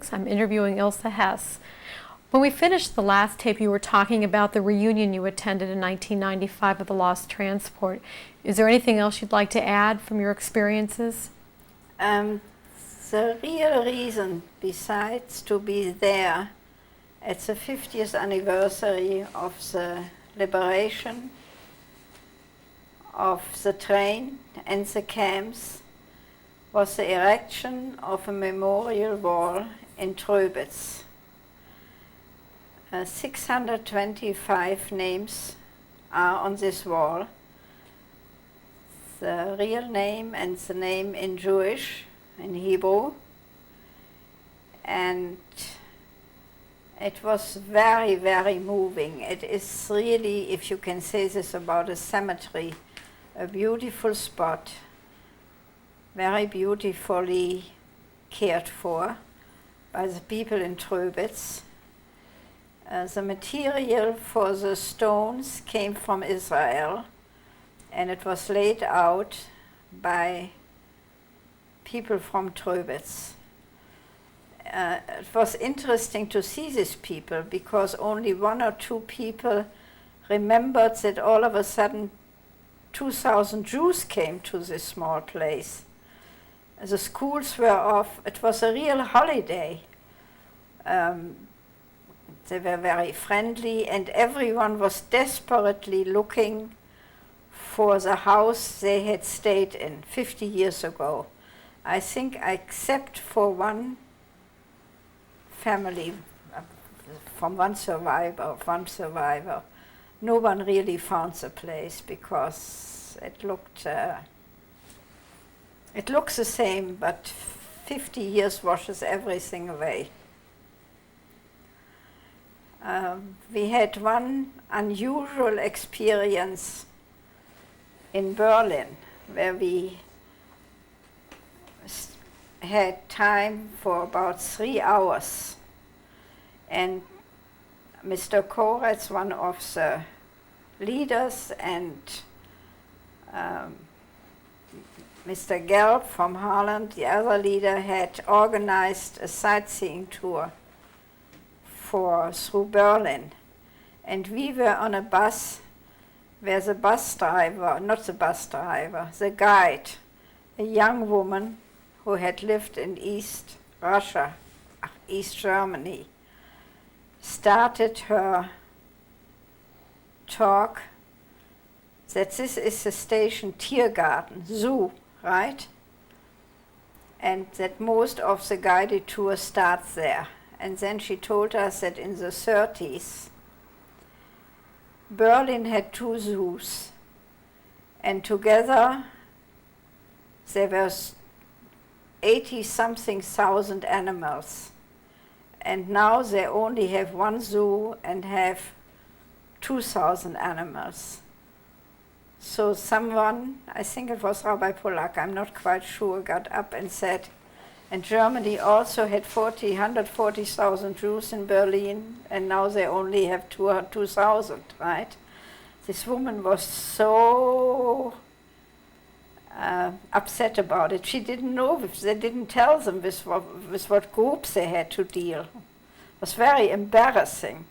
Politics. I'm interviewing Ilse Hess. When we finished the last tape, you were talking about the reunion you attended in 1995 of the Lost Transport. Is there anything else you'd like to add from your experiences? The real reason, besides to be there at the 50th anniversary of the liberation of the train and the camps, was the erection of a memorial wall in Tröbitz. 625 names are on this wall. The real name and the name in Jewish, in Hebrew. And it was very, very moving. It is really, if you can say this about a cemetery, a beautiful spot, very beautifully cared for by the people in Tröbitz. The material for the stones came from Israel, and it was laid out by people from Tröbitz. It was interesting to see these people because only one or two people remembered that all of a sudden 2,000 Jews came to this small place. The schools were off. It was a real holiday. They were very friendly, and everyone was desperately looking for the house they had stayed in 50 years ago. I think except for one family, from one survivor, no one really found the place because it looks the same, but 50 years washes everything away. We had one unusual experience in Berlin where we had time for about 3 hours, and Mr. Koretz, one of the leaders, and Mr. Gelb from Holland, the other leader, had organized a sightseeing tour through Berlin. And we were on a bus where the guide, a young woman who had lived in East Germany, started her talk that this is the station Tiergarten, zoo, right? And that most of the guided tour starts there. And then she told us that in the 30s, Berlin had 2 zoos, and together there were 80-something thousand animals. And now they only have 1 zoo and have 2,000 animals. So someone, I think it was Rabbi Polak, I'm not quite sure, got up and said, and Germany also had 140,000 Jews in Berlin, and now they only have 2,000, right? This woman was so upset about it. She didn't know, they didn't tell them with what groups they had to deal. It was very embarrassing.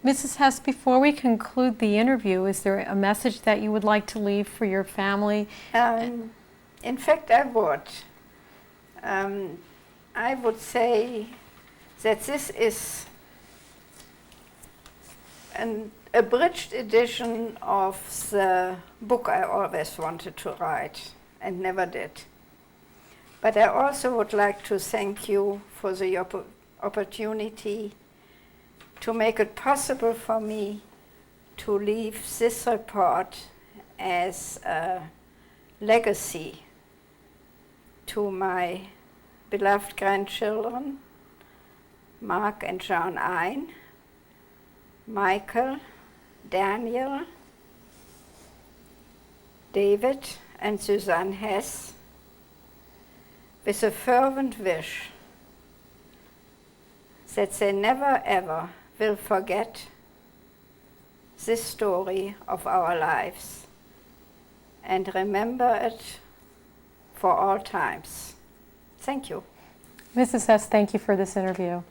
Mrs. Hess, before we conclude the interview, is there a message that you would like to leave for your family? In fact, I would. I would say that this is an abridged edition of the book I always wanted to write and never did. But I also would like to thank you for the opportunity to make it possible for me to leave this report as a legacy to my beloved grandchildren, Mark and John Ein, Michael, Daniel, David, and Suzanne Hess, with a fervent wish that they never ever will forget this story of our lives and remember it for all times. Thank you. Mrs. Hess, thank you for this interview.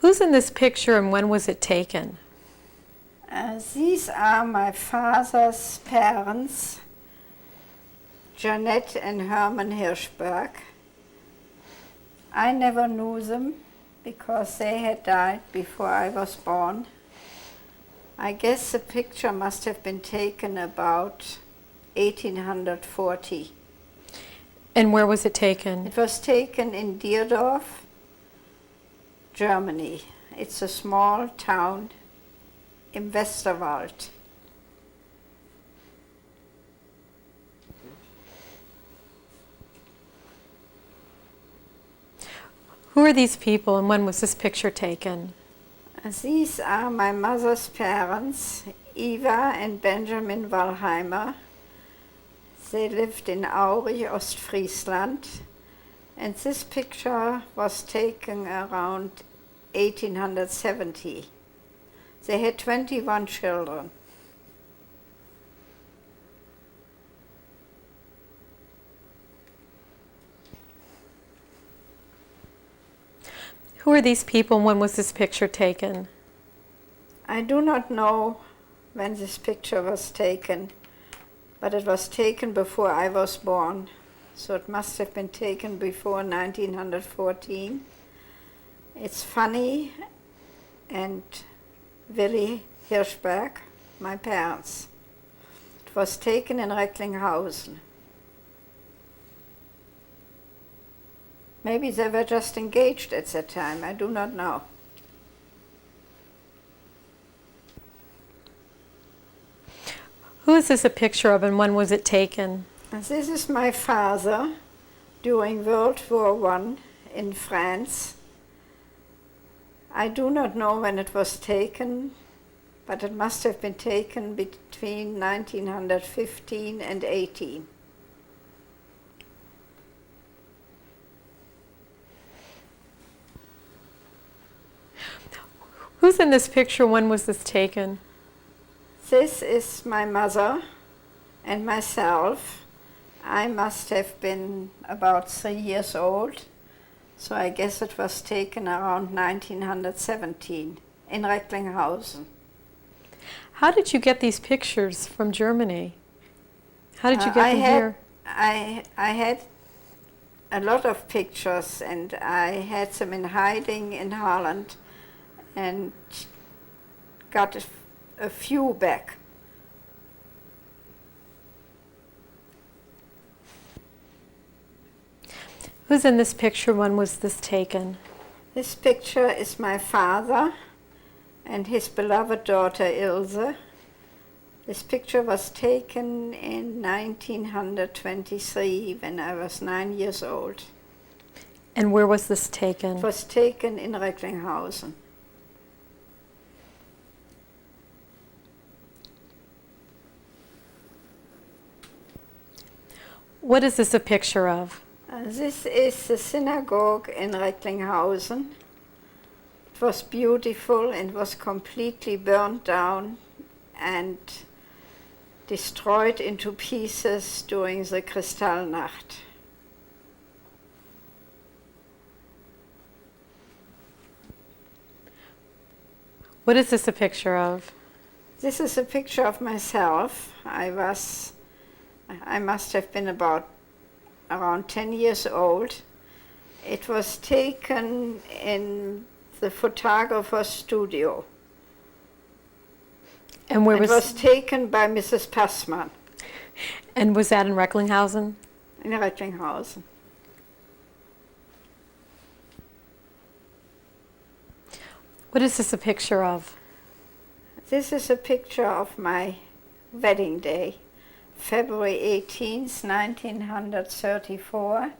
Who's in this picture and when was it taken? These are my father's parents, Jeanette and Herman Hirschberg. I never knew them because they had died before I was born. I guess the picture must have been taken about 1840. And where was it taken? It was taken in Dierdorf, Germany. It's a small town im Westerwald. Who are these people and when was this picture taken? These are my mother's parents, Eva and Benjamin Wallheimer. They lived in Aurich, Ostfriesland, and this picture was taken around 1870. They had 21 children. Who are these people and when was this picture taken? I do not know when this picture was taken, but it was taken before I was born, so it must have been taken before 1914. It's funny, and Willi Hirschberg, my parents. It was taken in Recklinghausen. Maybe they were just engaged at that time, I do not know. Who is this a picture of and when was it taken? And this is my father during World War I in France. I do not know when it was taken, but it must have been taken between 1915 and 18. Who's in this picture? When was this taken? This is my mother and myself. I must have been about 3 years old, so I guess it was taken around 1917 in Recklinghausen. How did you get these pictures from Germany? How did you get them here? I had a lot of pictures, and I had them in hiding in Holland and got a few back. Who's in this picture? When was this taken? This picture is my father and his beloved daughter Ilse. This picture was taken in 1923 when I was 9 years old. And where was this taken? It was taken in Recklinghausen. What is this a picture of? This is the synagogue in Recklinghausen. It was beautiful and was completely burned down and destroyed into pieces during the Kristallnacht. What is this a picture of? This is a picture of myself. I must have been about around 10 years old. It was taken in the photographer's studio. And where it was taken by Mrs. Passmann. And was that in Recklinghausen? In Recklinghausen. What is this a picture of? This is a picture of my wedding day, February 18th, 1934.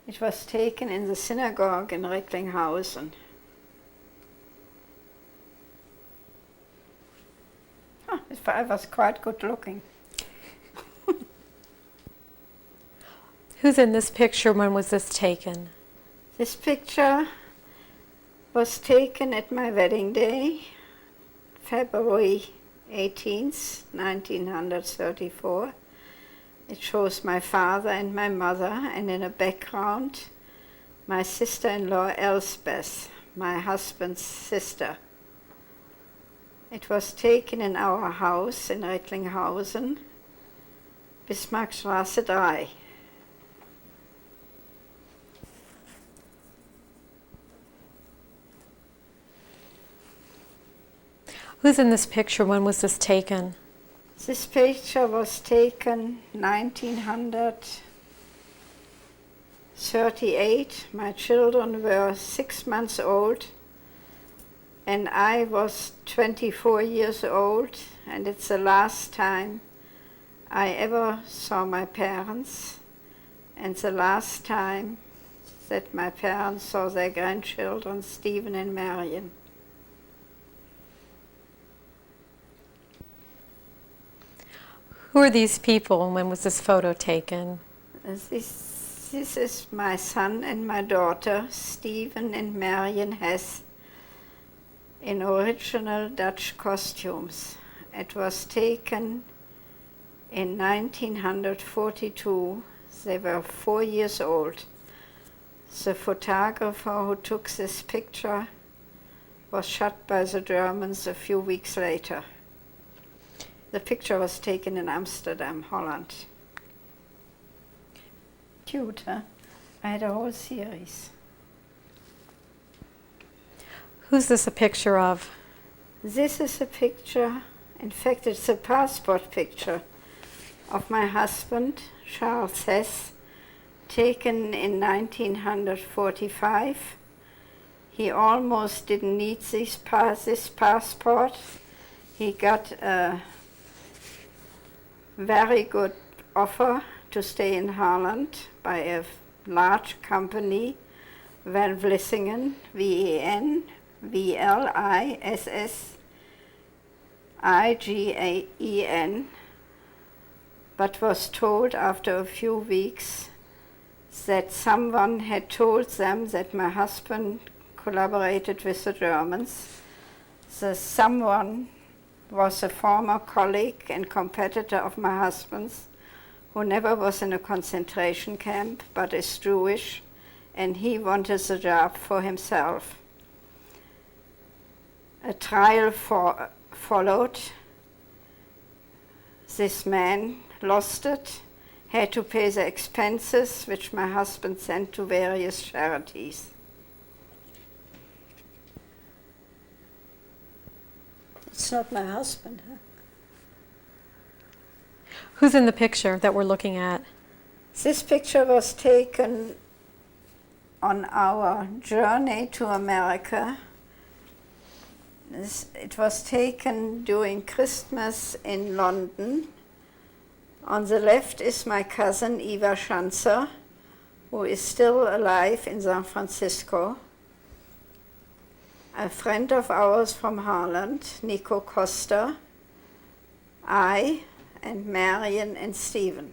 It was taken in the synagogue in Recklinghausen. I was quite good looking. Who's in this picture? When was this taken? This picture was taken at my wedding day, February 18th, 1934. It shows my father and my mother, and in the background, my sister-in-law Elsbeth, my husband's sister. It was taken in our house in Recklinghausen, Bismarckstraße 3. Who's in this picture? When was this taken? This picture was taken 1938. My children were 6 months old, and I was 24 years old, and it's the last time I ever saw my parents, and the last time that my parents saw their grandchildren, Stephen and Marion. Who are these people, and when was this photo taken? This is my son and my daughter, Stephen and Marion Hess, in original Dutch costumes. It was taken in 1942. They were 4 years old. The photographer who took this picture was shot by the Germans a few weeks later. The picture was taken in Amsterdam, Holland. Cute, huh? I had a whole series. Who's this a picture of? This is a picture, in fact it's a passport picture of my husband, Charles Hess, taken in 1945. He almost didn't need this passport. He got a very good offer to stay in Holland by a large company, Van Vlissingen, V-E-N, V-L-I-S-S-I-G-A-E-N, but was told after a few weeks that someone had told them that my husband collaborated with the Germans. The someone was a former colleague and competitor of my husband's, who never was in a concentration camp but is Jewish, and he wanted the job for himself. A trial followed. This man lost it, had to pay the expenses which my husband sent to various charities. It's not my husband, huh? Who's in the picture that we're looking at? This picture was taken on our journey to America. It was taken during Christmas in London. On the left is my cousin Eva Schanzer, who is still alive in San Francisco. A friend of ours from Holland, Nico Costa, I, and Marion and Stephen.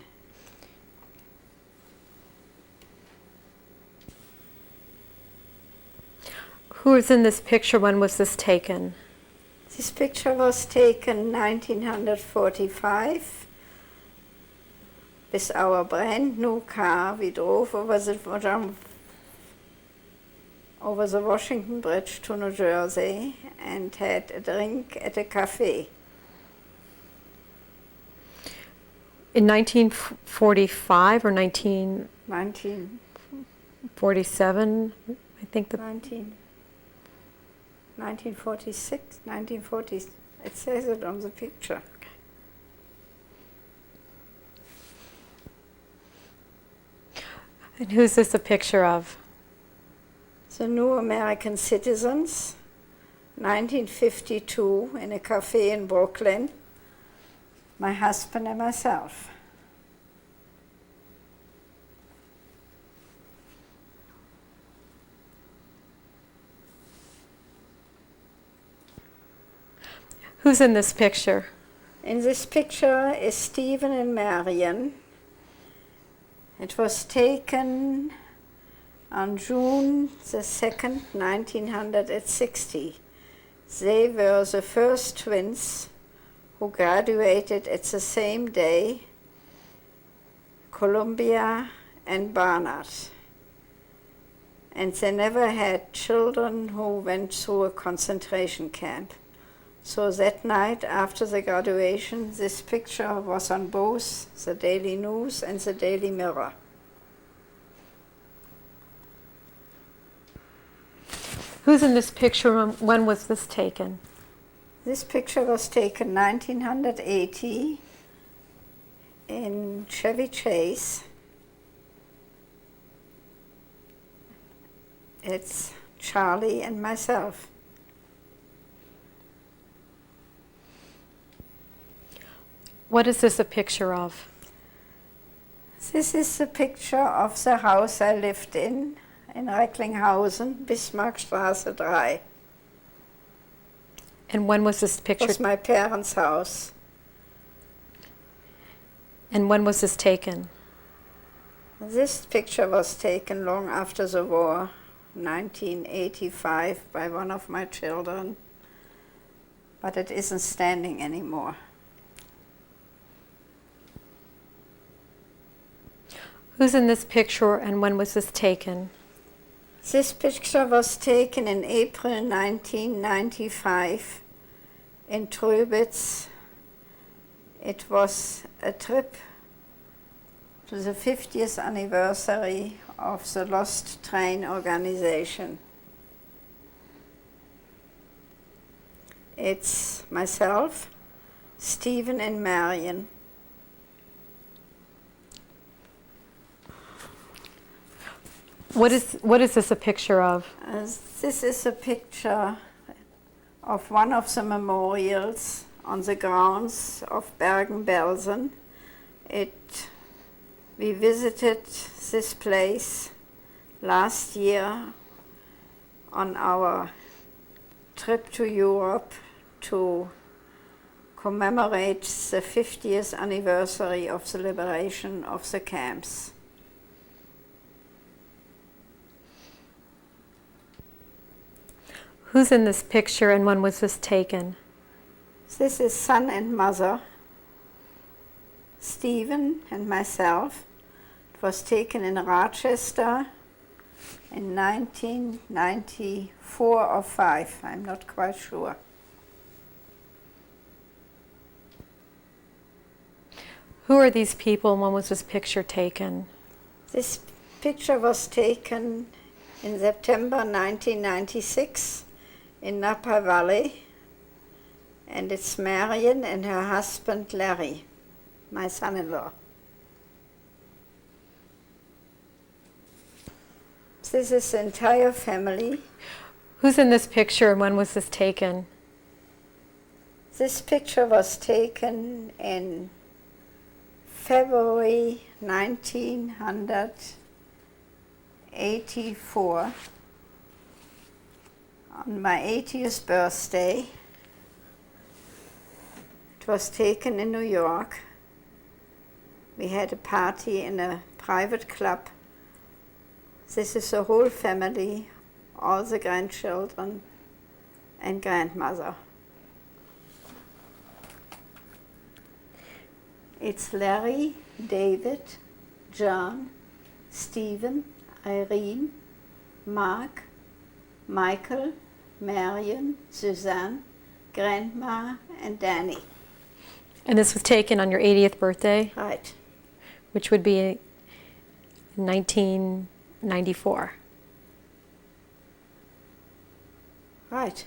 Who is in this picture? When was this taken? This picture was taken 1945 with our brand new car. We drove over the Washington Bridge to New Jersey and had a drink at a cafe. In 1945 or 1947? I think the 1946, 1940, it says it on the picture. And who's this a picture of? The New American Citizens, 1952, in a cafe in Brooklyn, my husband and myself. Who's in this picture? In this picture is Stephen and Marion. It was taken on June the 2nd, 1960. They were the first twins who graduated at the same day, Columbia and Barnard. And they never had children who went through a concentration camp. So that night after the graduation, this picture was on both the Daily News and the Daily Mirror. Who's in this picture and when was this taken? This picture was taken 1980 in Chevy Chase. It's Charlie and myself. What is this a picture of? This is the picture of the house I lived in Recklinghausen, Bismarckstraße 3. And when was this It picture? was my parents' house. And when was this taken? This picture was taken long after the war, 1985, by one of my children, but it isn't standing anymore. Who's in this picture and when was this taken? This picture was taken in April 1995 in Tröbitz. It was a trip to the 50th anniversary of the Lost Train organization. It's myself, Stephen and Marion. What is this a picture of? This is a picture of one of the memorials on the grounds of Bergen-Belsen. We visited this place last year on our trip to Europe to commemorate the 50th anniversary of the liberation of the camps. Who's in this picture and when was this taken? This is son and mother, Stephen and myself. It was taken in Rochester in 1994 or 5, I'm not quite sure. Who are these people and when was this picture taken? This picture was taken in September 1996 in Napa Valley, and it's Marion and her husband Larry, my son-in-law. This is the entire family. Who's in this picture and when was this taken? This picture was taken in February 1984 on my 80th birthday. It was taken in New York. We had a party in a private club. This is the whole family, all the grandchildren and grandmother. It's Larry, David, John, Stephen, Irene, Mark, Michael, Marion, Suzanne, Grandma, and Danny. And this was taken on your 80th birthday? Right. Which would be 1994. Right.